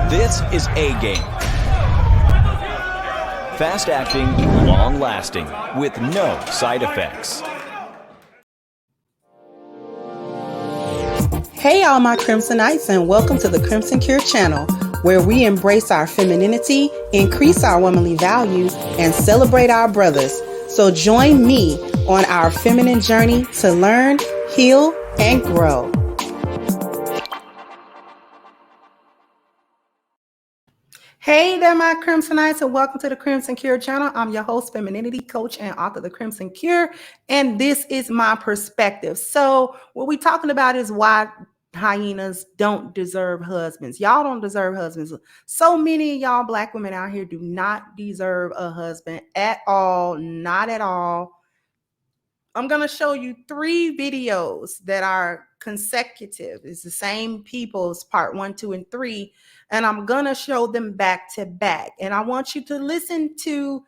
This is A-Game. Fast acting, long lasting, with no side effects. Hey all my Crimsonites, and welcome to the Crimson Cure channel, where we embrace our femininity, increase our womanly values, and celebrate our brothers. So join me on our feminine journey to learn, heal, and grow. Hey there, my Crimsonites, and welcome to the Crimson Cure channel. I'm your host, Femininity coach and author of The Crimson Cure, and this is my perspective. So what we're talking about is why hyenas don't deserve husbands. Y'all don't deserve husbands. So many of y'all black women out here do not deserve a husband at all, not at all. I'm going to show you 3 videos that are consecutive. It's the same people's part 1, 2, and 3. And I'm going to show them back to back. And I want you to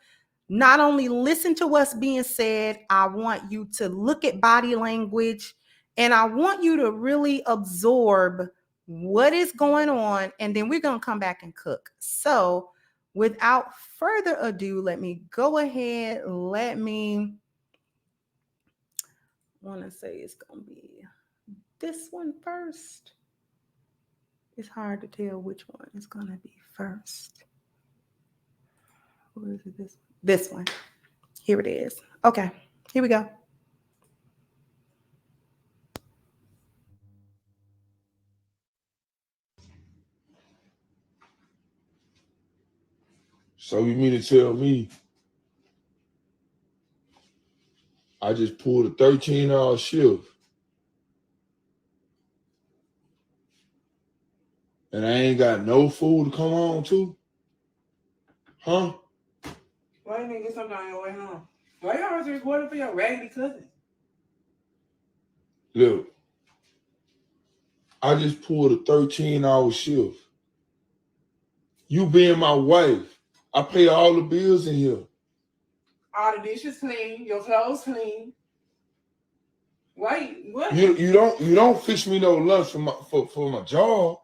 not only listen to what's being said, I want you to look at body language. And I want you to really absorb what is going on. And then we're going to come back and cook. So without further ado, let me go ahead. I want to say it's going to be this one first. It's hard to tell which one is going to be first. Or is it this one? Here it is. Okay, here we go. So you mean to tell me I just pulled a 13-hour shift and I ain't got no food to come home to? Huh? Why you didn't get something on your way home? Why you always recording for your raggedy cousin? Look, I just pulled a 13-hour shift. You being my wife, I pay all the bills in here. All the dishes clean, your clothes clean. Why? What? You don't fix me no lunch for my job.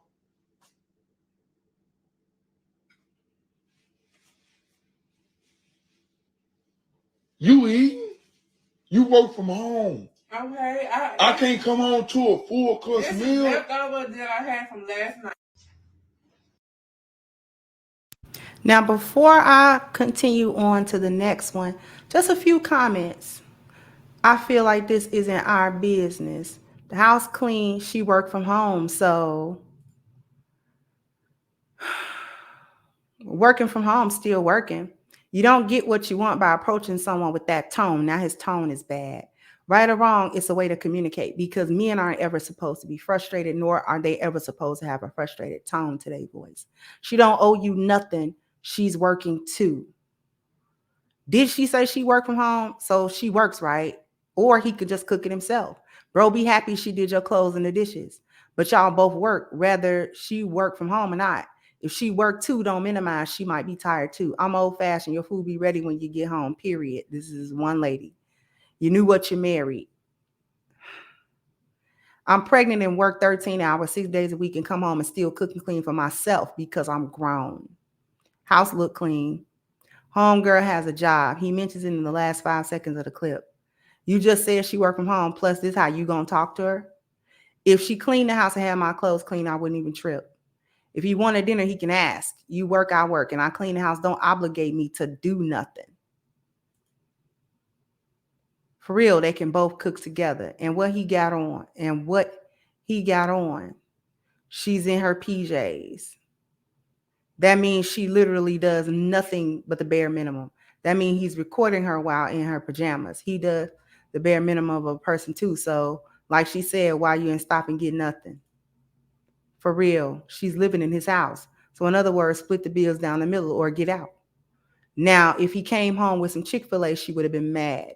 You eating? You work from home. Okay, I can't come home to a full course this meal. is leftover that I had from last night. Now, before I continue on to the next one, just a few comments. I feel like this isn't our business. The house clean, she worked from home, so working from home, still working. You don't get what you want by approaching someone with that tone. Now his tone is bad. Right or wrong, it's a way to communicate, because men aren't ever supposed to be frustrated, nor are they ever supposed to have a frustrated tone to their voice. She don't owe you nothing. She's working too. Did she say she worked from home? So she works, right? Or he could just cook it himself. Bro, be happy she did your clothes and the dishes. But y'all both work, whether she worked from home or not. If she worked too, don't minimize. She might be tired too. I'm old fashioned. Your food be ready when you get home, period. This is one lady. You knew what you married. I'm pregnant and work 13 hours, 6 days a week, and come home and still cook and clean for myself because I'm grown. House look clean. Homegirl has a job. He mentions it in the last 5 seconds of the clip. You just said she worked from home. Plus, this how you gonna talk to her? If she cleaned the house and had my clothes clean, I wouldn't even trip. If he wanted dinner, he can ask. You work, I work, and I clean the house. Don't obligate me to do nothing. For real, they can both cook together. And what he got on, she's in her PJs. That means she literally does nothing but the bare minimum. That means he's recording her while in her pajamas. He does the bare minimum of a person too. So like she said, why you ain't stop and get nothing? For real, she's living in his house. So in other words, split the bills down the middle or get out. Now, if he came home with some Chick-fil-A, she would have been mad.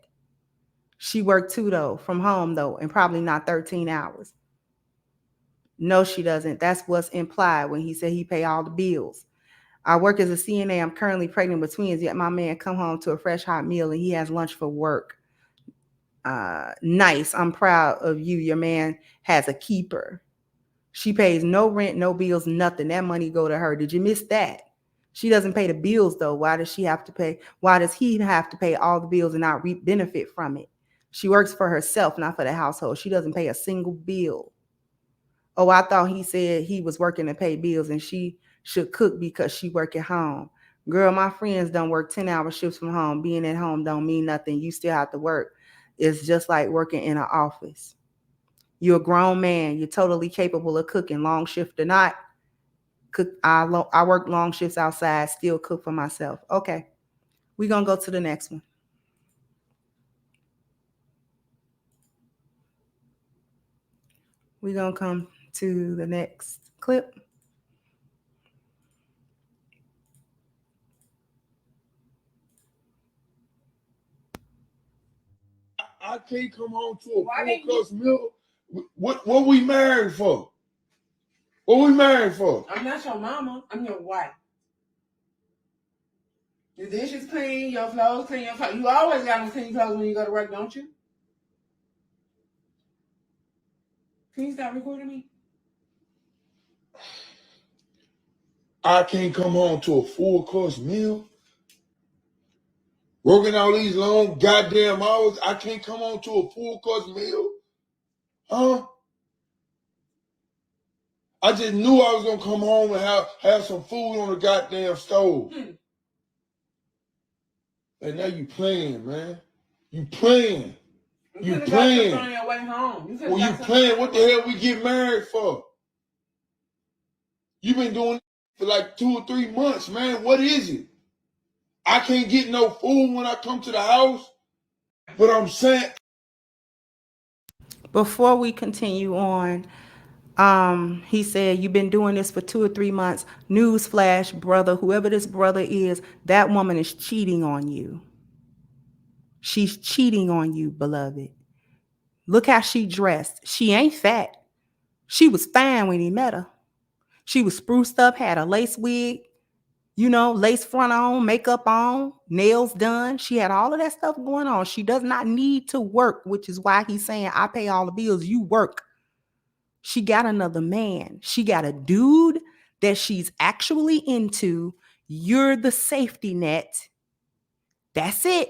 She worked too though, from home though, and probably not 13 hours. No, she doesn't. That's what's implied when he said he pay all the bills. I work as a CNA. I'm currently pregnant with twins, yet my man come home to a fresh hot meal and he has lunch for work. Nice. I'm proud of you. Your man has a keeper. She pays no rent, no bills, nothing. That money go to her. Did you miss that? She doesn't pay the bills though. Why does she have to pay? Why does he have to pay all the bills and not reap benefit from it? She works for herself, not for the household. She doesn't pay a single bill. Oh, I thought he said he was working to pay bills and she should cook because she work at home. Girl, my friends don't work 10-hour shifts from home. Being at home don't mean nothing. You still have to work. It's just like working in an office. You're a grown man. You're totally capable of cooking, long shift or not. Cook. I work long shifts outside, still cook for myself. Okay, we're going to go to the next one. We're going to come to the next clip. I can't come home to a full-course meal. What we married for? What we married for? I'm not your mama. I'm your wife. Your dishes clean, your clothes clean. You always got them clean clothes when you go to work, don't you? Can you stop recording me? I can't come home to a full-course meal. Working all these long goddamn hours, I can't come home to a full-course meal? Huh? I just knew I was gonna come home and have some food on the goddamn stove. And now you playing, man. You playing. You playing. On your way home. Well, you playing. What the hell we get married for? You been doing it for like 2 or 3 months, man. What is it? I can't get no food when I come to the house. But I'm saying. Before we continue on, he said, you've been doing this for 2 or 3 months. Newsflash, brother, whoever this brother is, that woman is cheating on you. She's cheating on you, beloved. Look how she dressed. She ain't fat. She was fine when he met her. She was spruced up, had a lace wig, lace front on, makeup on, nails done. She had all of that stuff going on. She does not need to work, which is why he's saying, I pay all the bills, you work. She got another man. She got a dude that she's actually into. You're the safety net. That's it.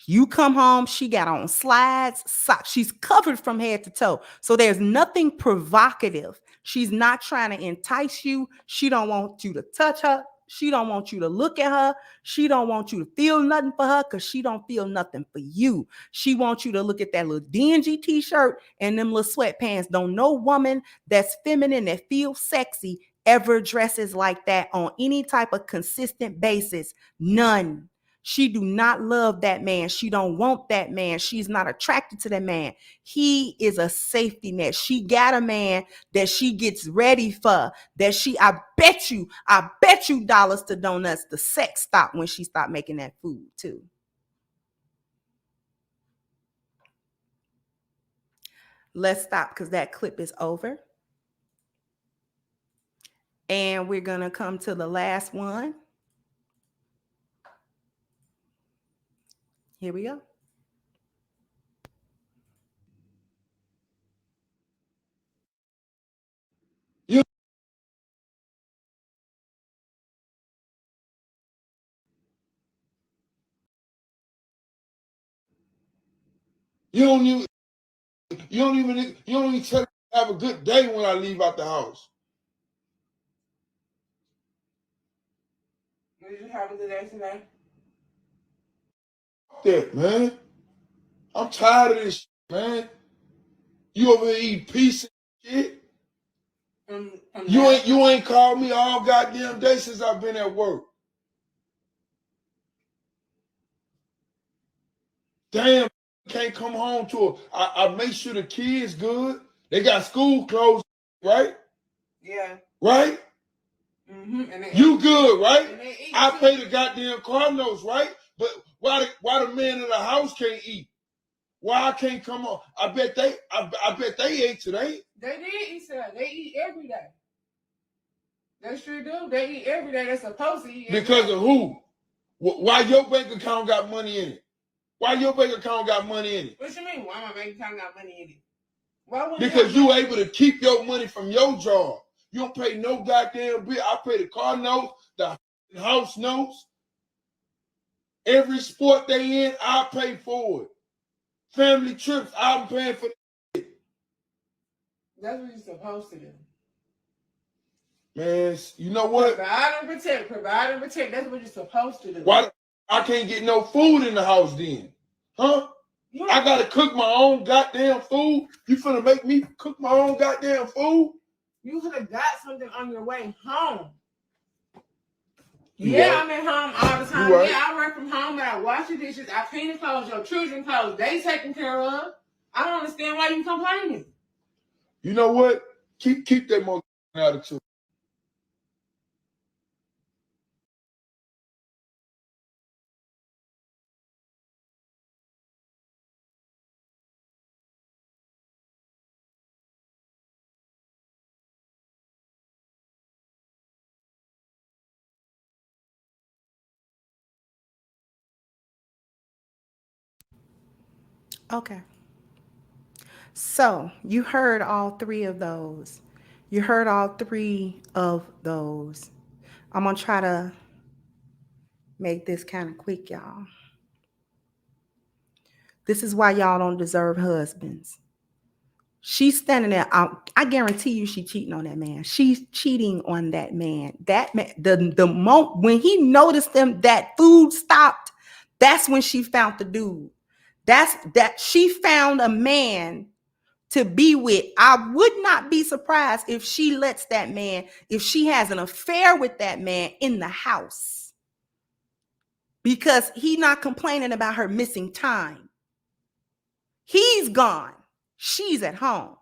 You come home, she got on slides, socks. She's covered from head to toe. So there's nothing provocative. She's not trying to entice you. She don't want you to touch her. She don't want you to look at her. She don't want you to feel nothing for her because she don't feel nothing for you. She wants you to look at that little dingy t-shirt and them little sweatpants. Don't no woman that's feminine, that feels sexy, ever dresses like that on any type of consistent basis. None. She do not love that man. She don't want that man. She's not attracted to that man. He is a safety net. She got a man that she gets ready for, I bet you dollars to donuts, the sex stopped when she stopped making that food too. Let's stop because that clip is over. And we're going to come to the last one. Here we go. You don't even tell me to have a good day when I leave out the house. Did you have a good day today? That, man. I'm tired of this shit, man. You over here eating pizza and shit. You ain't called me all goddamn day since I've been at work. Damn, can't come home to I make sure the kids good. They got school clothes, right? Yeah. Right? Mm-hmm. You good, right? I pay the goddamn car notes, right? But why the man in the house can't eat? Why I can't come home? I bet they ate today. They did eat today. They eat every day. They sure do. They eat every day. They're supposed to eat every because day. Of who? Why your bank account got money in it? Why your bank account got money in it? What you mean? Why my bank account got money in it? Why wouldn't Because you able to keep your money from your job. You don't pay no goddamn bill. I pay the car notes, the house notes. Every sport they in, I pay for it. Family trips, I'm paying for it. That's what you're supposed to do. Man, you know what? Provide and protect. Provide and protect. That's what you're supposed to do. Why I can't get no food in the house then? Huh? Yeah. I gotta cook my own goddamn food. You finna make me cook my own goddamn food? You could have got something on your way home. Yeah, I'm at home all the time. Right. Yeah, I work from home, but I wash the dishes, I clean the clothes, your children's clothes, they taken care of. I don't understand why you complaining. You know what? Keep that more attitude. Okay. So you heard all three of those. You heard all three of those. I'm going to try to make this kind of quick, y'all. This is why y'all don't deserve husbands. She's standing there. I guarantee you she's cheating on that man. She's cheating on that man. That man, the moment when he noticed them, that food stopped, that's when she found the dude. That she found a man to be with. I would not be surprised if she lets that man, if she has an affair with that man in the house, because he's not complaining about her missing time. He's gone. She's at home.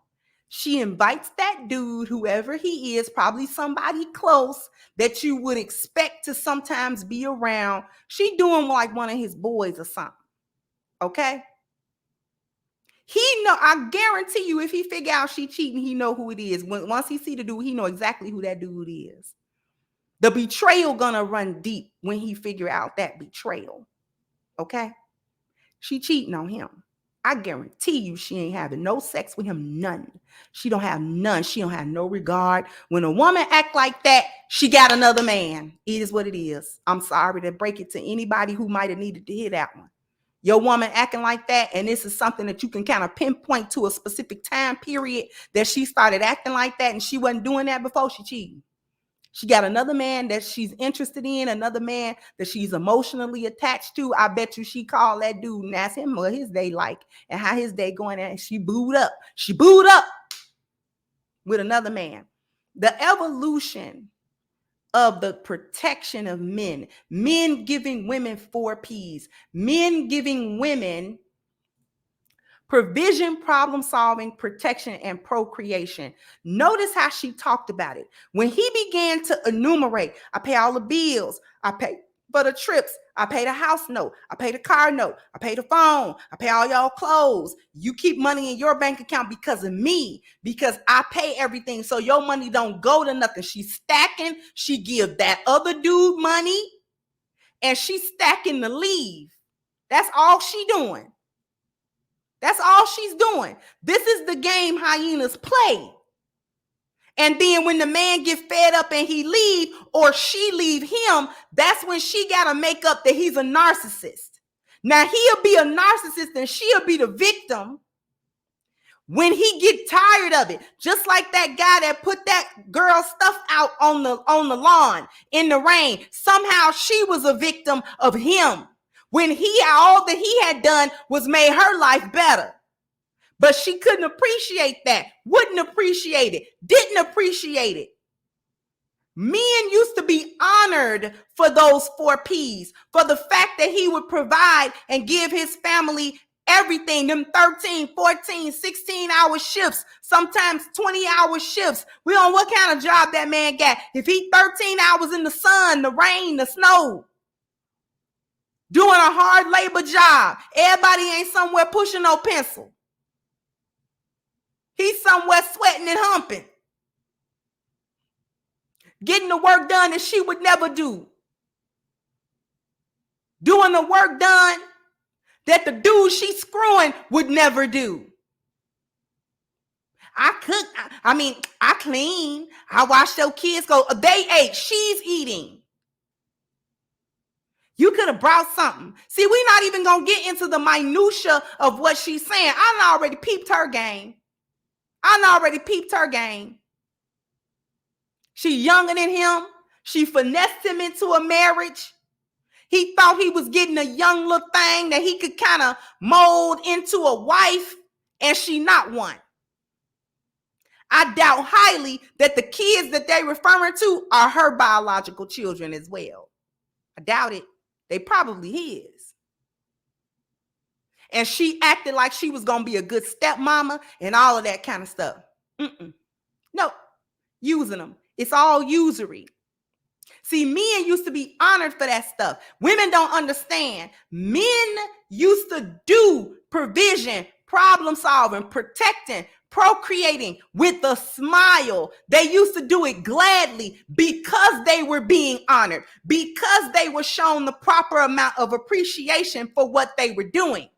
She invites that dude, whoever he is, probably somebody close that you would expect to sometimes be around. She doing like one of his boys or something. Okay? I guarantee you, if he figure out she cheating, he know who it is. Once he see the dude, he know exactly who that dude is. The betrayal gonna run deep when he figure out that betrayal. Okay? She cheating on him. I guarantee you she ain't having no sex with him, none. She don't have none. She don't have no regard. When a woman act like that, she got another man. It is what it is. I'm sorry to break it to anybody who might have needed to hear that one. Your woman acting like that, and this is something that you can kind of pinpoint to a specific time period that she started acting like that and she wasn't doing that before, she cheating. She got another man that she's interested in, another man that she's emotionally attached to. I bet you she called that dude and asked him what his day like and how his day going. And she booed up. She booed up with another man. The evolution of the protection of men giving women 4 P's, men giving women provision, problem solving, protection, and procreation. Notice how she talked about it. When he began to enumerate, I pay all the bills, I pay for the trips, I pay the house note, I pay the car note, I pay the phone, I pay all y'all clothes. You keep money in your bank account because of me, because I pay everything, so your money don't go to nothing. She's stacking, she give that other dude money, and she's stacking the leave. That's all she doing. That's all she's doing. This is the game hyenas play. And then when the man get fed up and he leave, or she leave him, that's when she got to make up that he's a narcissist. Now he'll be a narcissist and she'll be the victim when he get tired of it. Just like that guy that put that girl's stuff out on the lawn in the rain. Somehow she was a victim of him. When all that he had done was made her life better. But she couldn't appreciate that, wouldn't appreciate it, didn't appreciate it. Men used to be honored for those 4 P's, for the fact that he would provide and give his family everything, them 13, 14, 16-hour shifts, sometimes 20-hour shifts. We don't know what kind of job that man got. If he 13 hours in the sun, the rain, the snow, doing a hard labor job, everybody ain't somewhere pushing no pencil. He's somewhere sweating and humping, getting the work done that she would never do, doing the work done that the dude she's screwing would never do. I cook. I clean. I watch your kids go. They ate. She's eating. You could have brought something. See, we're not even going to get into the minutia of what she's saying. I already peeped her game. She younger than him. She finessed him into a marriage. He thought he was getting a young little thing that he could kind of mold into a wife, and she not one. I doubt highly that the kids that they referring to are her biological children as well. I doubt it. They probably his. And she acted like she was going to be a good stepmama and all of that kind of stuff. No, using them. It's all usury. See, men used to be honored for that stuff. Women don't understand. Men used to do provision, problem solving, protecting, procreating with a smile. They used to do it gladly because they were being honored, because they were shown the proper amount of appreciation for what they were doing.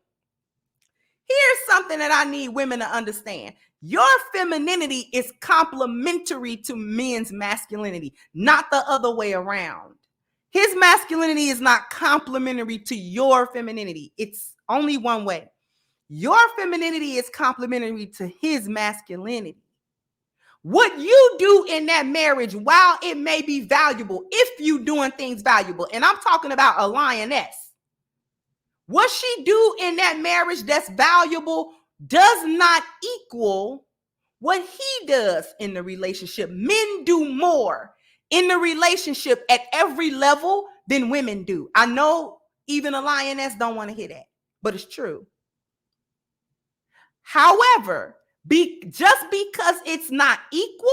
Here's something that I need women to understand. Your femininity is complementary to men's masculinity, not the other way around. His masculinity is not complementary to your femininity. It's only one way. Your femininity is complementary to his masculinity. What you do in that marriage, while it may be valuable, if you doing things valuable, and I'm talking about a lioness, what she do in that marriage that's valuable does not equal what he does in the relationship. Men do more in the relationship at every level than women do. I know even a lioness don't want to hear that, but it's true. However, just because it's not equal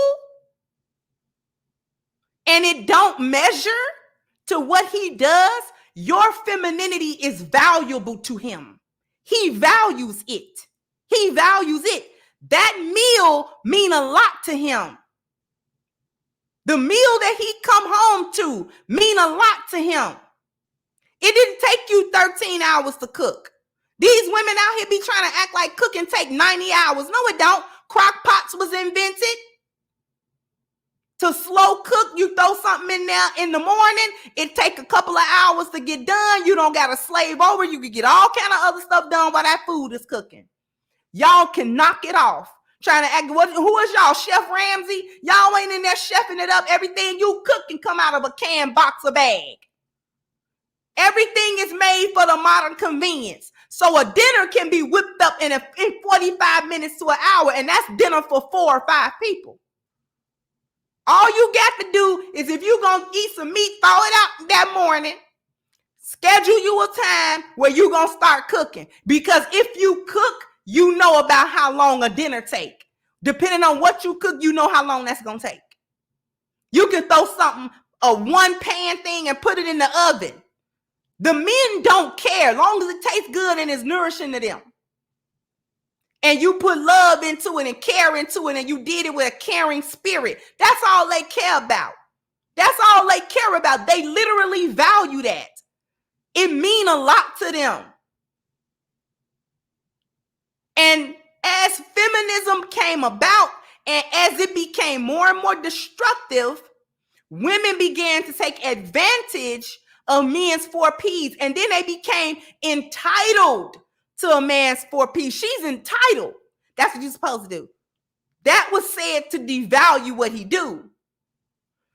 and it don't measure to what he does, your femininity is valuable to him. He values it. He values it. That meal mean a lot to him. The meal that he come home to mean a lot to him. It didn't take you 13 hours to cook. These women out here be trying to act like cooking take 90 hours. No, it don't. Crock pots was invented to slow cook. You throw something in there in the morning, it take a couple of hours to get done. You don't got to slave over. You can get all kind of other stuff done while that food is cooking. Y'all can knock it off. Trying to act, who is y'all, Chef Ramsay? Y'all ain't in there chefing it up. Everything you cook can come out of a can, box, or bag. Everything is made for the modern convenience. So a dinner can be whipped up in 45 minutes to an hour, and that's dinner for 4 or 5 people. All you got to do is, if you're going to eat some meat, throw it out that morning. Schedule you a time where you're going to start cooking. Because if you cook, you know about how long a dinner take. Depending on what you cook, you know how long that's going to take. You can throw something, a one pan thing, and put it in the oven. The men don't care, as long as it tastes good and is nourishing to them. And you put love into it and care into it, and you did it with a caring spirit. That's all they care about. That's all they care about. They literally value that. It means a lot to them. And as feminism came about, and as it became more and more destructive, women began to take advantage of men's 4 Ps, and then they became entitled to a man's 4 Ps. She's entitled. That's what you're supposed to do. That was said to devalue what he do.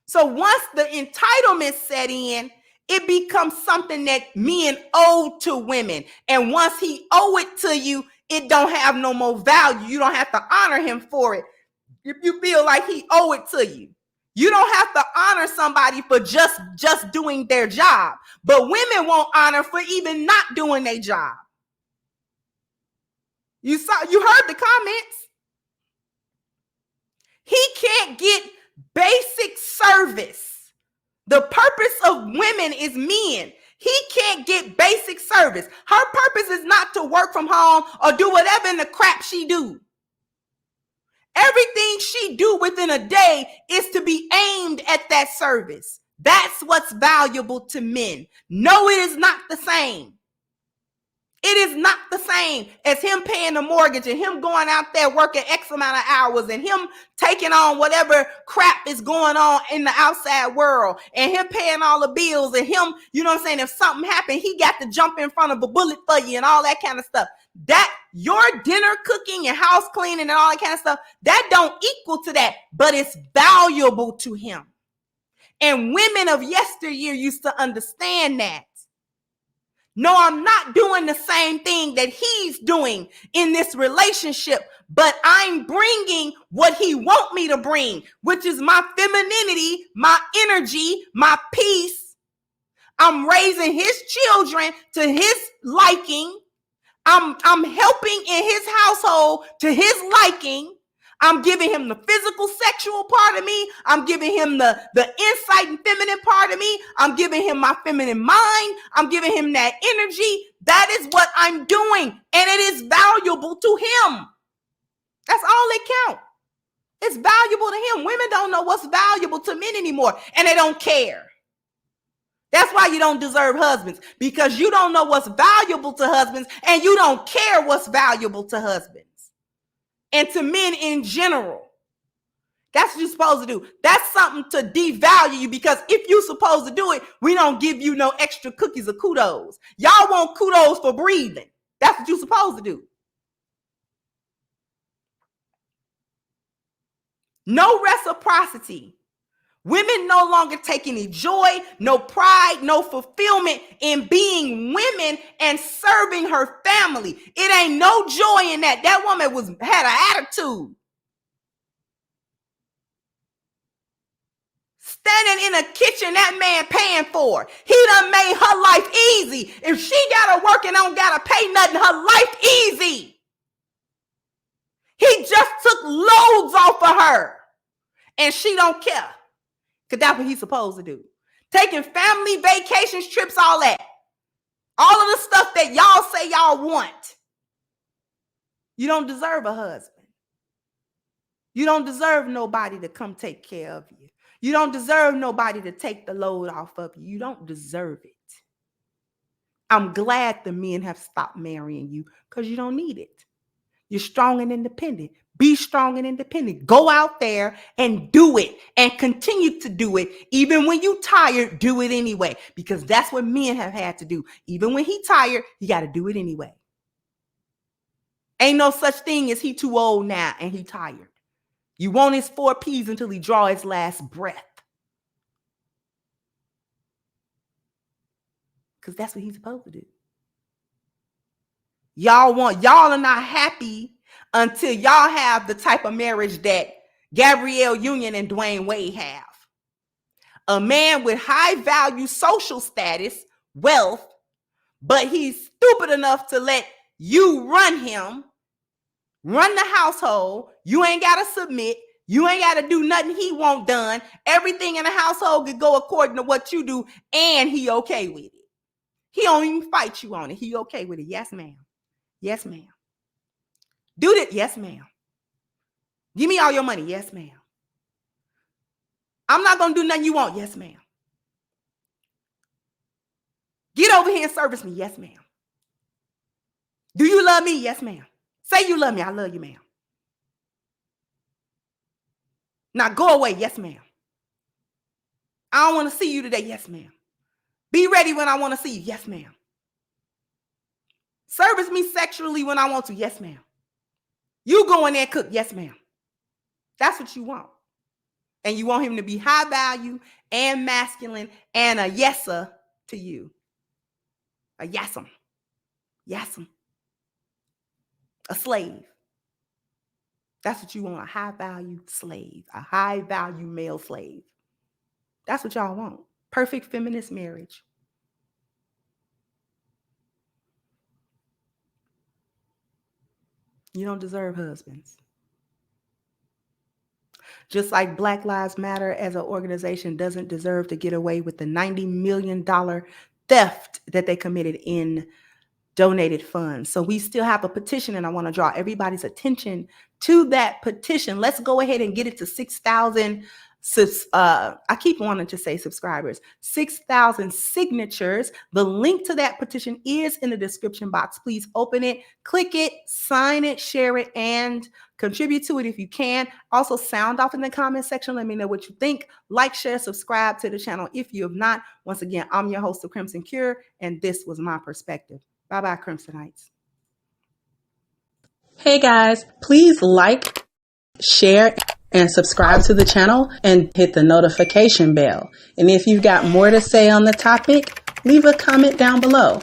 So once the entitlement set in, it becomes something that men owe to women. And once he owe it to you, it don't have no more value. You don't have to honor him for it. If you feel like he owe it to you. You don't have to honor somebody for just doing their job. But women won't honor for even not doing their job. You heard the comments. He can't get basic service. The purpose of women is men. He can't get basic service. Her purpose is not to work from home or do whatever in the crap she do. Everything she do within a day is to be aimed at that service. That's what's valuable to men. No, it is not the same. It is not the same as him paying the mortgage and him going out there working X amount of hours and him taking on whatever crap is going on in the outside world and him paying all the bills and him, you know what I'm saying? If something happened, he got to jump in front of a bullet for you and all that kind of stuff. That your dinner cooking and house cleaning and all that kind of stuff, that don't equal to that, but it's valuable to him. And women of yesteryear used to understand that. No, I'm not doing the same thing that he's doing in this relationship, but I'm bringing what he want me to bring, which is my femininity, my energy, my peace. I'm raising his children to his liking. I'm helping in his household to his liking. I'm giving him the physical, sexual part of me. I'm giving him the insight and feminine part of me. I'm giving him my feminine mind. I'm giving him that energy. That is what I'm doing. And it is valuable to him. That's all that counts. It's valuable to him. Women don't know what's valuable to men anymore, and they don't care. That's why you don't deserve husbands, because you don't know what's valuable to husbands, and you don't care what's valuable to husbands. And to men in general. That's what you're supposed to do. That's something to devalue you, because if you're supposed to do it, we don't give you no extra cookies or kudos. Y'all want kudos for breathing. That's what you're supposed to do. No reciprocity. Women no longer take any joy, no pride, no fulfillment in being women and serving her family. It ain't no joy in that. That woman had an attitude. Standing in a kitchen that man paying for. He done made her life easy. If she gotta work and don't gotta pay nothing, her life easy. He just took loads off of her. And she don't care. Because that's what he's supposed to do. Taking family vacations, trips, all that. All of the stuff that y'all say y'all want. You don't deserve a husband. You don't deserve nobody to come take care of you. You don't deserve nobody to take the load off of you. You don't deserve it. I'm glad the men have stopped marrying you, because you don't need it. You're strong and independent. Be strong and independent. Go out there and do it, and continue to do it. Even when you're tired, do it anyway, because that's what men have had to do. Even when he's tired, you got to do it anyway. Ain't no such thing as he too old now and he tired. You want his 4 P's until he draw his last breath. Because that's what he's supposed to do. Y'all are not happy until y'all have the type of marriage that Gabrielle Union and Dwayne Wade have. A man with high value social status, wealth, but he's stupid enough to let you run him, run the household. You ain't got to submit. You ain't got to do nothing he won't done. Everything in the household could go according to what you do, and he okay with it. He don't even fight you on it. He okay with it. Yes, ma'am. Yes, ma'am. Do that. Yes, ma'am. Give me all your money. Yes, ma'am. I'm not going to do nothing you want. Yes, ma'am. Get over here and service me. Yes, ma'am. Do you love me? Yes, ma'am. Say you love me. I love you, ma'am. Now go away. Yes, ma'am. I don't want to see you today. Yes, ma'am. Be ready when I want to see you. Yes, ma'am. Service me sexually when I want to. Yes, ma'am. You go in there and cook. Yes, ma'am. That's what you want. And you want him to be high value and masculine and a yesser to you. A yesum. Yesum. A slave. That's what you want. A high value slave. A high value male slave. That's what y'all want. Perfect feminist marriage. You don't deserve husbands. Just like Black Lives Matter as an organization doesn't deserve to get away with the $90 million theft that they committed in donated funds. So we still have a petition, and I want to draw everybody's attention to that petition. Let's go ahead and get it to 6,000 I keep wanting to say subscribers, 6,000 signatures. The link to that petition is in the description box. Please open it, click it, sign it, share it, and contribute to it if you can. Also, sound off in the comment section. Let me know what you think. Like, share, subscribe to the channel if you have not. Once again, I'm your host of Crimson Cure, and this was my perspective. Bye-bye, Crimsonites. Hey guys, please like, share, and subscribe to the channel and hit the notification bell. And if you've got more to say on the topic, leave a comment down below.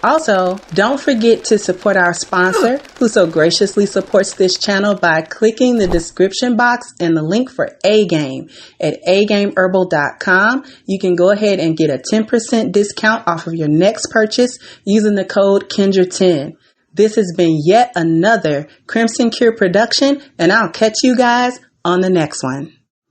Also, don't forget to support our sponsor who so graciously supports this channel by clicking the description box and the link for A-Game at agameherbal.com. You can go ahead and get a 10% discount off of your next purchase using the code Kendra10. This has been yet another Crimson Cure production, and I'll catch you guys on the next one.